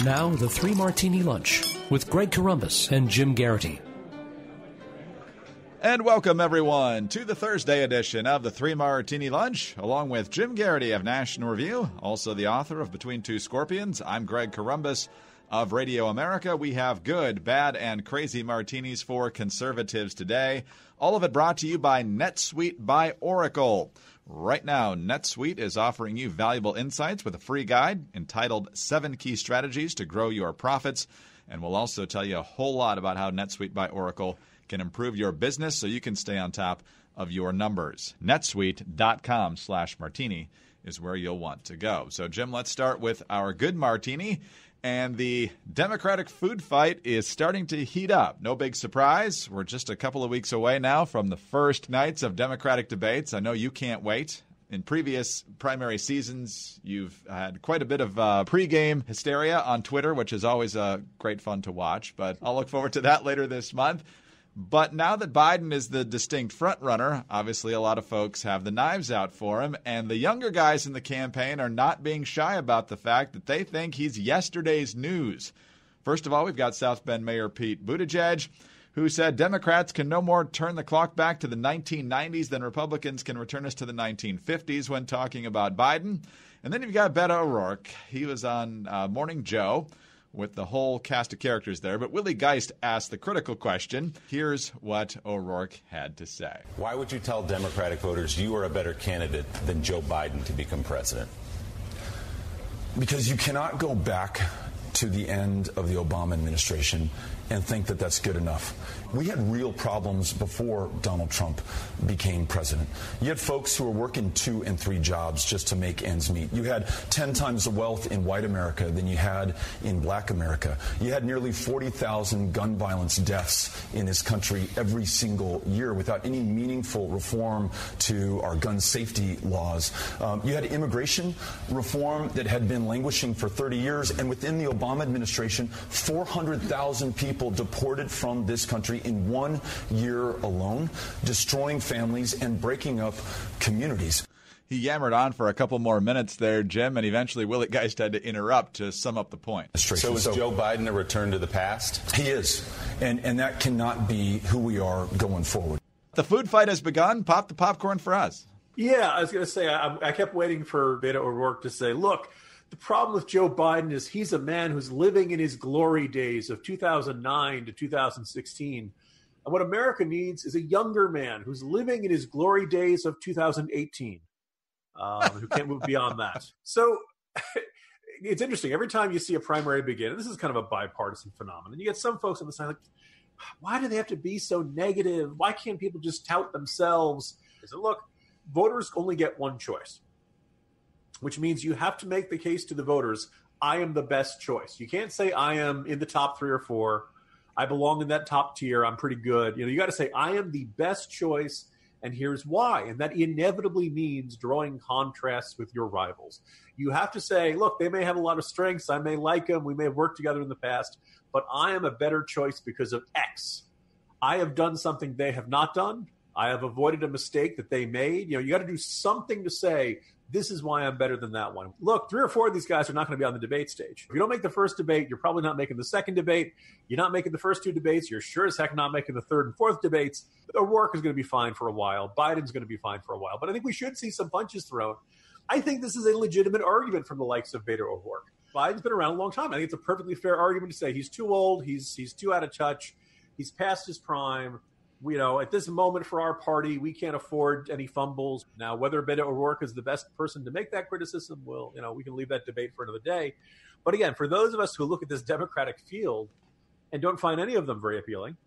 Now, the Three Martini Lunch with Greg Corombos and Jim Geraghty. And welcome, everyone, to the Thursday edition of the Three Martini Lunch, along with Jim Geraghty of National Review, also the author of Between Two Scorpions. I'm Greg Corombos of Radio America. We have good, bad, and crazy martinis for conservatives today. All of it brought to you by NetSuite by Oracle. Right now, NetSuite is offering you valuable insights with a free guide entitled 7 Key Strategies to Grow Your Profits. And we'll also tell you a whole lot about how NetSuite by Oracle can improve your business so you can stay on top of your numbers. netsuite.com/martini is where you'll want to go. So, Jim, let's start with our good martini. And the Democratic food fight is starting to heat up. No big surprise. We're just a couple of weeks away now from the first nights of Democratic debates. I know you can't wait. In previous primary seasons, you've had quite a bit of pregame hysteria on Twitter, which is always great fun to watch. But I'll look forward to that later this month. But now that Biden is the distinct frontrunner, obviously a lot of folks have the knives out for him, and the younger guys in the campaign are not being shy about the fact that they think he's yesterday's news. First of all, we've got South Bend Mayor Pete Buttigieg, who said Democrats can no more turn the clock back to the 1990s than Republicans can return us to the 1950s when talking about Biden. And then you've got Beto O'Rourke. He was on Morning Joe with the whole cast of characters there. But Willie Geist asked the critical question. Here's what O'Rourke had to say. Why would you tell Democratic voters you are a better candidate than Joe Biden to become president? Because you cannot go back to the end of the Obama administration and think that that's good enough. We had real problems before Donald Trump became president. You had folks who were working 2 and 3 jobs just to make ends meet. You had 10 times the wealth in white America than you had in black America. You had nearly 40,000 gun violence deaths in this country every single year without any meaningful reform to our gun safety laws. You had immigration reform that had been languishing for 30 years, and within the Obama administration, 400,000 people deported from this country in 1 year alone, destroying families and breaking up communities. He yammered on for a couple more minutes there, Jim, and eventually Willie Geist had to interrupt to sum up the point. So is Joe Biden a return to the past? He is, and that cannot be who we are going forward. The food fight has begun. Pop the popcorn for us. Yeah, I was going to say, I kept waiting for Beto O'Rourke to say, look, the problem with Joe Biden is he's a man who's living in his glory days of 2009 to 2016. And what America needs is a younger man who's living in his glory days of 2018, who can't move beyond that. So it's interesting. Every time you see a primary begin, and this is kind of a bipartisan phenomenon, you get some folks on the side like, why do they have to be so negative? Why can't people just tout themselves? I said, look, voters only get one choice, which means you have to make the case to the voters, I am the best choice. You can't say I am in the top 3 or 4. I belong in that top tier. I'm pretty good. You got to say I am the best choice, and here's why. And that inevitably means drawing contrasts with your rivals. You have to say, look, they may have a lot of strengths. I may like them. We may have worked together in the past, but I am a better choice because of X. I have done something they have not done. I have avoided a mistake that they made. You got to do something to say, this is why I'm better than that one. Look, 3 or 4 of these guys are not going to be on the debate stage. If you don't make the first debate, you're probably not making the second debate. You're not making the first 2 debates. You're sure as heck not making the 3rd and 4th debates. O'Rourke is going to be fine for a while. Biden's going to be fine for a while. But I think we should see some punches thrown. I think this is a legitimate argument from the likes of Beto O'Rourke. Biden's been around a long time. I think it's a perfectly fair argument to say he's too old. He's too out of touch. He's past his prime. At this moment for our party, we can't afford any fumbles. Now, whether Beto O'Rourke is the best person to make that criticism, we can leave that debate for another day. But again, for those of us who look at this Democratic field and don't find any of them very appealing,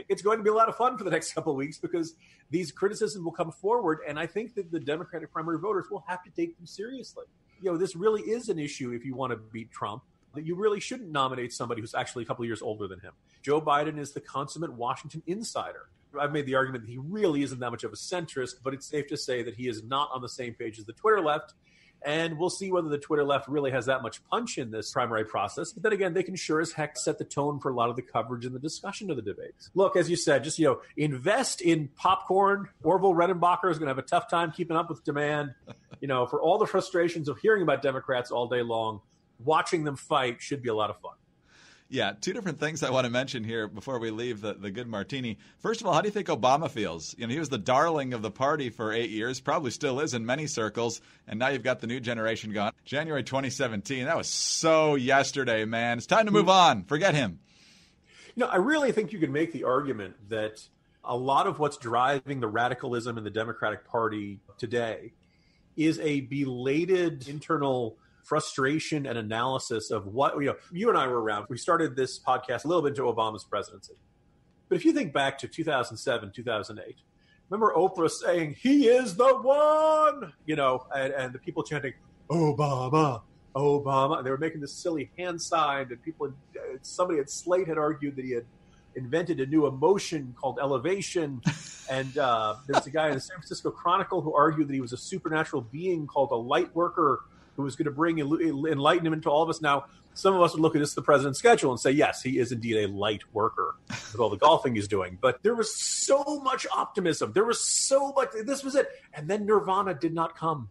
it's going to be a lot of fun for the next couple of weeks because these criticisms will come forward. And I think that the Democratic primary voters will have to take them seriously. This really is an issue if you want to beat Trump, that you really shouldn't nominate somebody who's actually a couple of years older than him. Joe Biden is the consummate Washington insider. I've made the argument that he really isn't that much of a centrist, but it's safe to say that he is not on the same page as the Twitter left. And we'll see whether the Twitter left really has that much punch in this primary process. But then again, they can sure as heck set the tone for a lot of the coverage and the discussion of the debates. Look, as you said, just, invest in popcorn. Orville Redenbacher is going to have a tough time keeping up with demand. For all the frustrations of hearing about Democrats all day long, watching them fight should be a lot of fun. Yeah, two different things I want to mention here before we leave the good martini. First of all, how do you think Obama feels? You know, he was the darling of the party for 8 years, probably still is in many circles, and now you've got the new generation gone. January 2017, that was so yesterday, man. It's time to move on. Forget him. You know, I really think you could make the argument that a lot of what's driving the radicalism in the Democratic Party today is a belated internal frustration and analysis of what, you and I were around. We started this podcast a little bit into Obama's presidency. But if you think back to 2007, 2008, remember Oprah saying, "He is the one," and the people chanting, "Obama, Obama." And they were making this silly hand sign, and somebody at Slate had argued that he had invented a new emotion called elevation. And there's a guy in the San Francisco Chronicle who argued that he was a supernatural being called a light worker who was going to bring enlightenment to all of us. Now, some of us would look at this, the president's schedule, and say, yes, he is indeed a light worker with all the golfing he's doing. But there was so much optimism. There was so much. This was it. And then Nirvana did not come.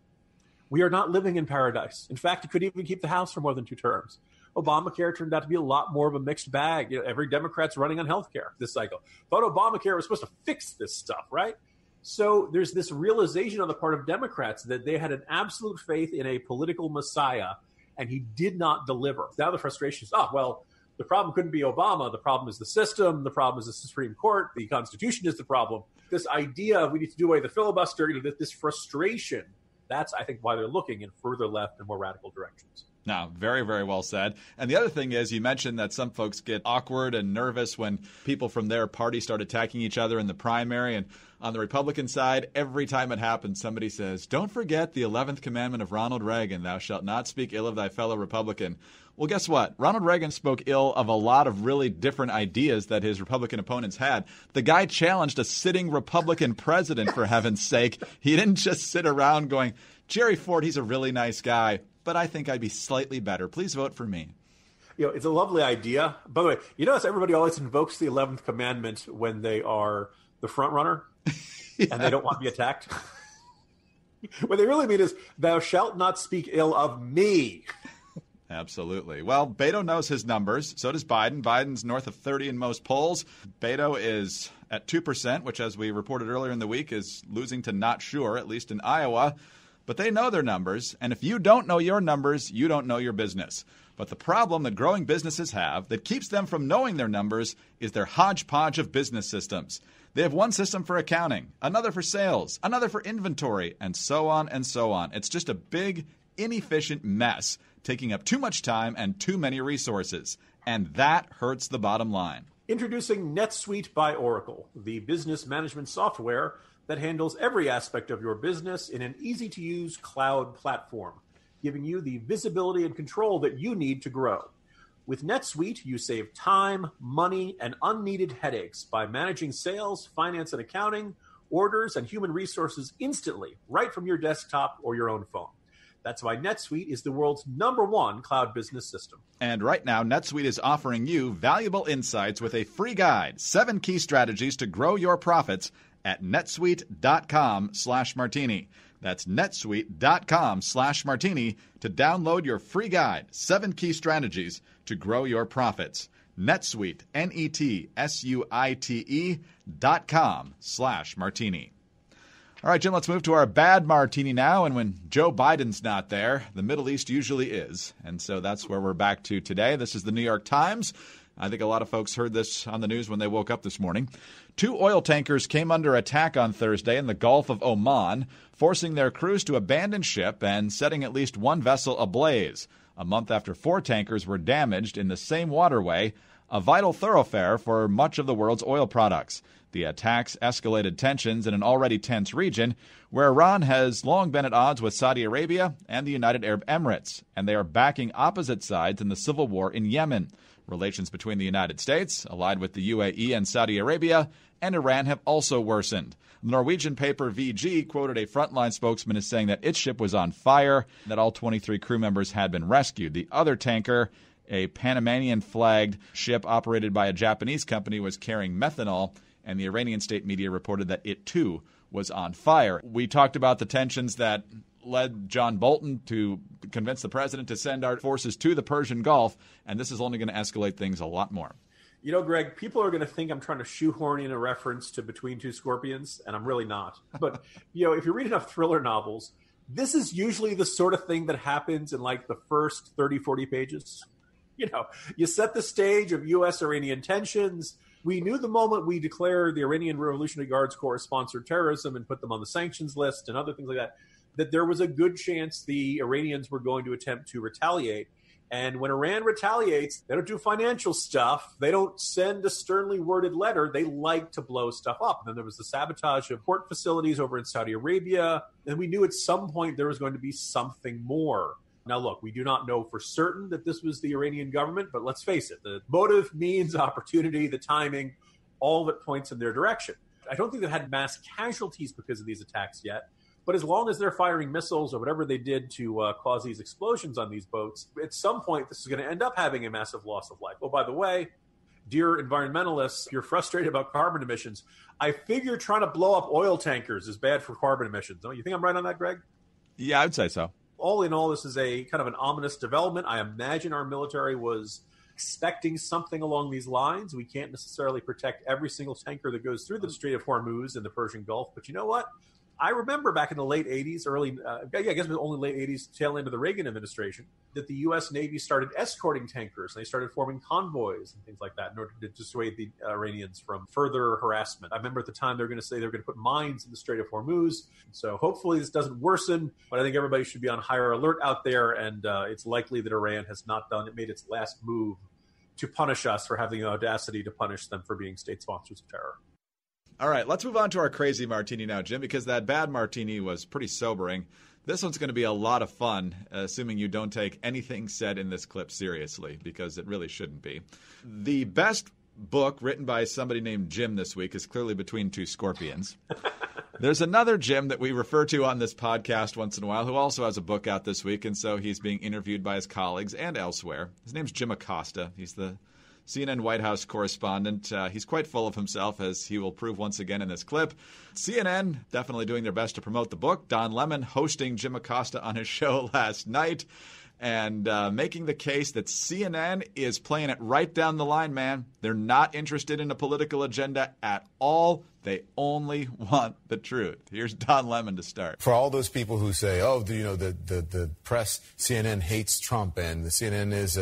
We are not living in paradise. In fact, it could even keep the House for more than 2 terms. Obamacare turned out to be a lot more of a mixed bag. Every Democrat's running on health care this cycle. Thought Obamacare was supposed to fix this stuff, right? So there's this realization on the part of Democrats that they had an absolute faith in a political messiah, and he did not deliver. Now the frustration is, the problem couldn't be Obama. The problem is the system. The problem is the Supreme Court. The Constitution is the problem. This idea of we need to do away with the filibuster, this frustration, that's, I think, why they're looking in further left and more radical directions. No, very, very well said. And the other thing is, you mentioned that some folks get awkward and nervous when people from their party start attacking each other in the primary. And on the Republican side, every time it happens, somebody says, "Don't forget the 11th commandment of Ronald Reagan, thou shalt not speak ill of thy fellow Republican." Well, guess what? Ronald Reagan spoke ill of a lot of really different ideas that his Republican opponents had. The guy challenged a sitting Republican president, for heaven's sake. He didn't just sit around going, "Jerry Ford, he's a really nice guy, but I think I'd be slightly better. Please vote for me." It's a lovely idea. By the way, notice everybody always invokes the 11th commandment when they are the front runner and they don't want to be attacked. What they really mean is, "Thou shalt not speak ill of me." Absolutely. Well, Beto knows his numbers. So does Biden. Biden's north of 30 in most polls. Beto is at 2%, which, as we reported earlier in the week, is losing to not sure, at least in Iowa. But they know their numbers, and if you don't know your numbers, you don't know your business. But the problem that growing businesses have that keeps them from knowing their numbers is their hodgepodge of business systems. They have one system for accounting, another for sales, another for inventory, and so on and so on. It's just a big, inefficient mess, taking up too much time and too many resources. And that hurts the bottom line. Introducing NetSuite by Oracle, the business management software that handles every aspect of your business in an easy-to-use cloud platform, giving you the visibility and control that you need to grow. With NetSuite, you save time, money, and unneeded headaches by managing sales, finance and accounting, orders, and human resources instantly, right from your desktop or your own phone. That's why NetSuite is the world's #1 cloud business system. And right now, NetSuite is offering you valuable insights with a free guide, 7 key strategies to grow your profits at netsuite.com/martini. That's netsuite.com/martini to download your free guide, 7 key strategies to grow your profits. NetSuite, netsuite.com/martini. All right, Jim, let's move to our bad martini now. And when Joe Biden's not there, the Middle East usually is. And so that's where we're back to today. This is the New York Times. I think a lot of folks heard this on the news when they woke up this morning. 2 oil tankers came under attack on Thursday in the Gulf of Oman, forcing their crews to abandon ship and setting at least 1 vessel ablaze, a month after 4 tankers were damaged in the same waterway, a vital thoroughfare for much of the world's oil products. The attacks escalated tensions in an already tense region where Iran has long been at odds with Saudi Arabia and the United Arab Emirates, and they are backing opposite sides in the civil war in Yemen. Relations between the United States, allied with the UAE and Saudi Arabia, and Iran have also worsened. The Norwegian paper VG quoted a frontline spokesman as saying that its ship was on fire, and that all 23 crew members had been rescued. The other tanker, a Panamanian-flagged ship operated by a Japanese company, was carrying methanol, and the Iranian state media reported that it, too, was on fire. We talked about the tensions that led John Bolton to convince the president to send our forces to the Persian Gulf, and this is only going to escalate things a lot more. You know, Greg, people are going to think I'm trying to shoehorn in a reference to Between Two Scorpions, and I'm really not. But, if you read enough thriller novels, this is usually the sort of thing that happens in like the first 30, 40 pages. You set the stage of U.S.-Iranian tensions. We knew the moment we declared the Iranian Revolutionary Guards Corps sponsored terrorism and put them on the sanctions list and other things like that there was a good chance the Iranians were going to attempt to retaliate. And when Iran retaliates, they don't do financial stuff. They don't send a sternly worded letter. They like to blow stuff up. And then there was the sabotage of port facilities over in Saudi Arabia. And we knew at some point there was going to be something more. Now, look, we do not know for certain that this was the Iranian government, but let's face it, the motive, means, opportunity, the timing, all of it points in their direction. I don't think they've had mass casualties because of these attacks yet. But as long as they're firing missiles or whatever they did to cause these explosions on these boats, at some point this is going to end up having a massive loss of life. Oh, by the way, dear environmentalists, if you're frustrated about carbon emissions, I figure trying to blow up oil tankers is bad for carbon emissions. Don't you think I'm right on that, Greg? Yeah, I would say so. All in all, this is a kind of an ominous development. I imagine our military was expecting something along these lines. We can't necessarily protect every single tanker that goes through the Strait of Hormuz in the Persian Gulf. But you know what? I remember back in the late 80s, I guess it was only late 80s, tail end of the Reagan administration, that the U.S. Navy started escorting tankers. They started forming convoys and things like that in order to dissuade the Iranians from further harassment. I remember at the time they were going to say they were going to put mines in the Strait of Hormuz. So hopefully this doesn't worsen, but I think everybody should be on higher alert out there, and it's likely that Iran has not made its last move to punish us for having the audacity to punish them for being state sponsors of terror. All right, let's move on to our crazy martini now, Jim, because that bad martini was pretty sobering. This one's going to be a lot of fun, assuming you don't take anything said in this clip seriously, because it really shouldn't be. The best book written by somebody named Jim this week is clearly Between Two Scorpions. There's another Jim that we refer to on this podcast once in a while who also has a book out this week, and so he's being interviewed by his colleagues and elsewhere. His name's Jim Acosta. He's the CNN White House correspondent. He's quite full of himself, as he will prove once again in this clip. CNN definitely doing their best to promote the book. Don Lemon hosting Jim Acosta on his show last night and making the case that CNN is playing it right down the line, man. They're not interested in a political agenda at all. They only want the truth. Here's Don Lemon to start. For all those people who say, oh, the press, CNN hates Trump and the CNN is,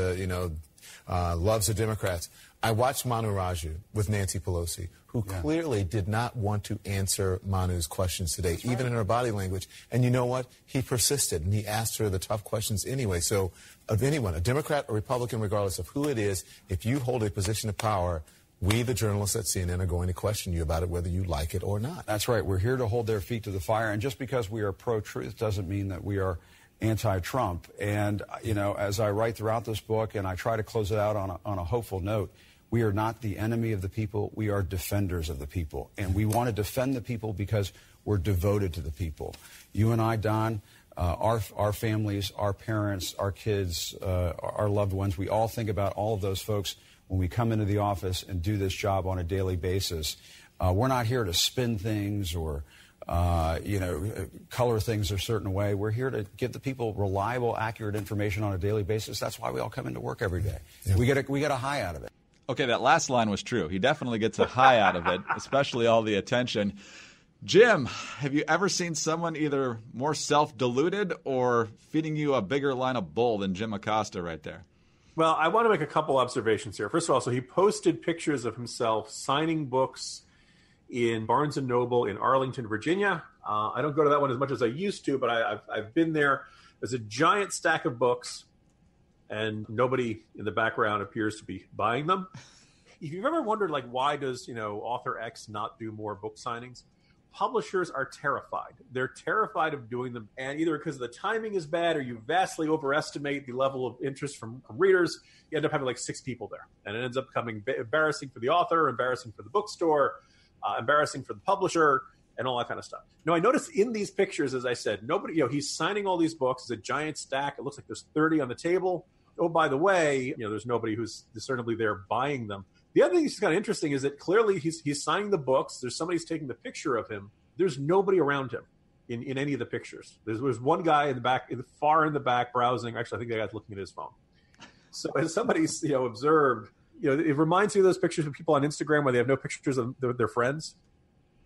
loves the Democrats. I watched Manu Raju with Nancy Pelosi, who clearly did not want to answer Manu's questions today, even in her body language. And you know what? He persisted, and he asked her the tough questions anyway. So of anyone, a Democrat or Republican, regardless of who it is, if you hold a position of power, we, the journalists at CNN, are going to question you about it, whether you like it or not. That's right. We're here to hold their feet to the fire. And just because we are pro-truth doesn't mean that we are anti-Trump. And, as I write throughout this book, and I try to close it out on a hopeful note, we are not the enemy of the people. We are defenders of the people. And we want to defend the people because we're devoted to the people. You and I, Don, our families, our parents, our kids, our loved ones, we all think about all of those folks when we come into the office and do this job on a daily basis. We're not here to spin things or color things a certain way. We're here to give the people reliable, accurate information on a daily basis. That's why we all come into work every day. Yeah. We get a high out of it. Okay, that last line was true. He definitely gets a high out of it, especially all the attention. Jim, have you ever seen someone either more self-deluded or feeding you a bigger line of bull than Jim Acosta right there? Well, I want to make a couple observations here. First of all, so he posted pictures of himself signing books in Barnes & Noble in Arlington, Virginia. I don't go to that one as much as I used to, but I've been there. There's a giant stack of books, and nobody in the background appears to be buying them. If you've ever wondered, why does, author X not do more book signings? Publishers are terrified. They're terrified of doing them, and either because the timing is bad or you vastly overestimate the level of interest from readers, you end up having 6 people there. And it ends up becoming embarrassing for the author, embarrassing for the bookstore, embarrassing for the publisher, and all that kind of stuff. Now, I noticed in these pictures, as I said, nobody, he's signing all these books. It's a giant stack. It looks like there's 30 on the table. Oh, by the way, there's nobody who's discernibly there buying them. The other thing that's kind of interesting is that clearly he's signing the books. There's somebody who's taking the picture of him. There's nobody around him in any of the pictures. There's one guy in the back, far in the back, browsing. Actually, I think the guy's looking at his phone. So as somebody's observed, it reminds me of those pictures of people on Instagram where they have no pictures of their friends,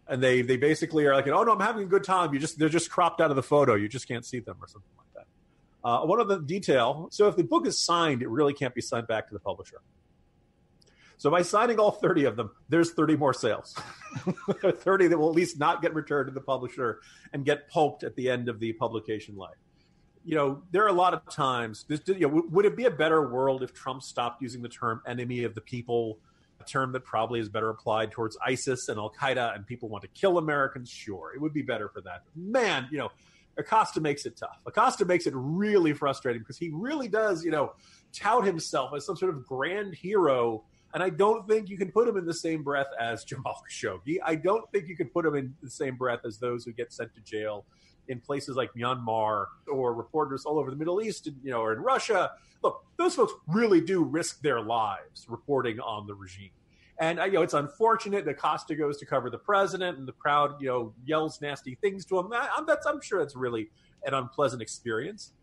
and they basically are like, oh no, I'm having a good time. They're just cropped out of the photo. You just can't see them or something like that. One other detail. So if the book is signed, it really can't be sent back to the publisher. So by signing all 30 of them, there's 30 more sales. There are 30 that will at least not get returned to the publisher and get pulped at the end of the publication life. There are a lot of times, would it be a better world if Trump stopped using the term enemy of the people, a term that probably is better applied towards ISIS and Al-Qaeda and people want to kill Americans? Sure, it would be better for that. Man, Acosta makes it tough. Acosta makes it really frustrating because he really does, tout himself as some sort of grand hero. And I don't think you can put him in the same breath as Jamal Khashoggi. I don't think you can put him in the same breath as those who get sent to jail in places like Myanmar or reporters all over the Middle East, or in Russia. Look, those folks really do risk their lives reporting on the regime. And, it's unfortunate that Acosta goes to cover the president and the crowd, yells nasty things to him. I'm sure that's really an unpleasant experience.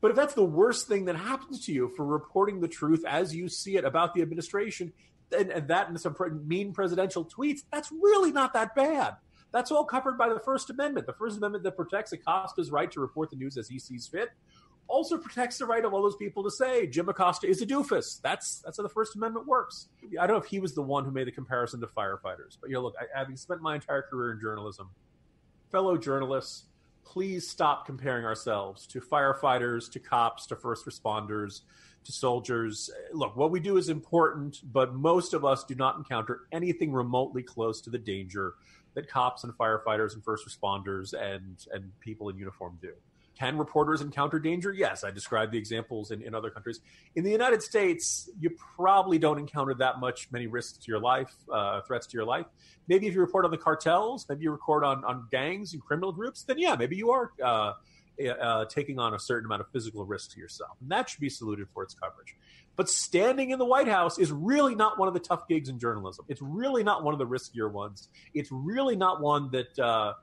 But if that's the worst thing that happens to you for reporting the truth as you see it about the administration, and that and some mean presidential tweets, that's really not that bad. That's all covered by the First Amendment. The First Amendment that protects Acosta's right to report the news as he sees fit also protects the right of all those people to say Jim Acosta is a doofus. That's how the First Amendment works. I don't know if he was the one who made the comparison to firefighters. But, look, having spent my entire career in journalism, fellow journalists, please stop comparing ourselves to firefighters, to cops, to first responders, to soldiers. Look, what we do is important, but most of us do not encounter anything remotely close to the danger that cops and firefighters and first responders and people in uniform do. Can reporters encounter danger? Yes, I described the examples in other countries. In the United States, you probably don't encounter that many risks to your life, threats to your life. Maybe if you report on the cartels, maybe you report on gangs and criminal groups, then yeah, maybe you are taking on a certain amount of physical risk to yourself. And that should be saluted for its coverage. But standing in the White House is really not one of the tough gigs in journalism. It's really not one of the riskier ones. It's really not one that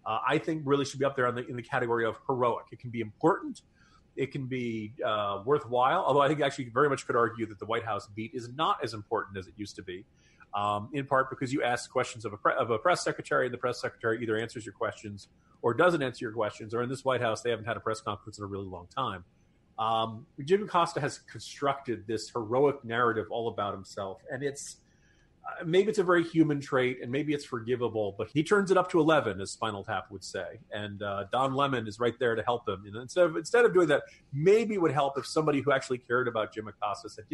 I think really should be up there in the category of heroic. It can be important. It can be worthwhile, although I think actually very much could argue that the White House beat is not as important as it used to be, in part because you ask questions of a press secretary, and the press secretary either answers your questions or doesn't answer your questions, or in this White House, they haven't had a press conference in a really long time. Jim Acosta has constructed this heroic narrative all about himself, and maybe it's a very human trait, and maybe it's forgivable, but he turns it up to 11, as Spinal Tap would say. And Don Lemon is right there to help him. And instead of doing that, maybe it would help if somebody who actually cared about Jim Acosta said,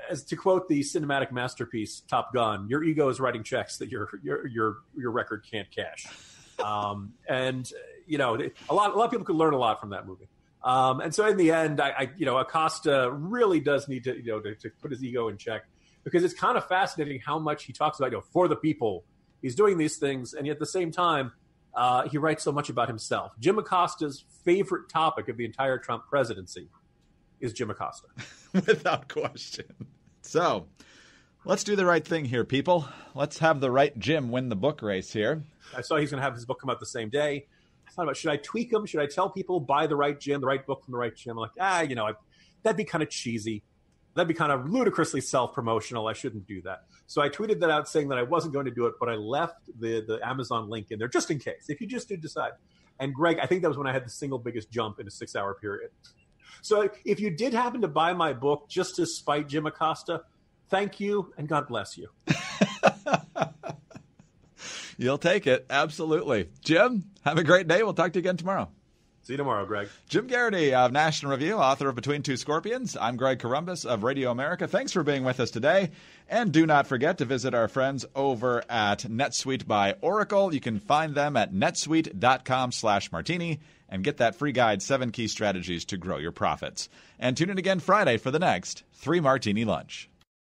as to quote the cinematic masterpiece Top Gun, your ego is writing checks that your record can't cash. And a lot of people could learn a lot from that movie. And so in the end, Acosta really does need to put his ego in check. Because it's kind of fascinating how much he talks about, for the people. He's doing these things, and yet at the same time, he writes so much about himself. Jim Acosta's favorite topic of the entire Trump presidency is Jim Acosta. Without question. So, let's do the right thing here, people. Let's have the right Jim win the book race here. I saw he's going to have his book come out the same day. I thought about, should I tweak him? Should I tell people, buy the right Jim, the right book from the right Jim? I'm like, that'd be kind of cheesy. That'd be kind of ludicrously self-promotional. I shouldn't do that. So I tweeted that out saying that I wasn't going to do it, but I left the Amazon link in there just in case, if you just do decide. And Greg, I think that was when I had the single biggest jump in a 6-hour period. So if you did happen to buy my book just to spite Jim Acosta, thank you and God bless you. You'll take it. Absolutely. Jim, have a great day. We'll talk to you again tomorrow. See you tomorrow, Greg. Jim Geraghty of National Review, author of Between Two Scorpions. I'm Greg Corombos of Radio America. Thanks for being with us today. And do not forget to visit our friends over at NetSuite by Oracle. You can find them at netsuite.com/martini and get that free guide, 7 Key Strategies to Grow Your Profits. And tune in again Friday for the next 3 Martini Lunch.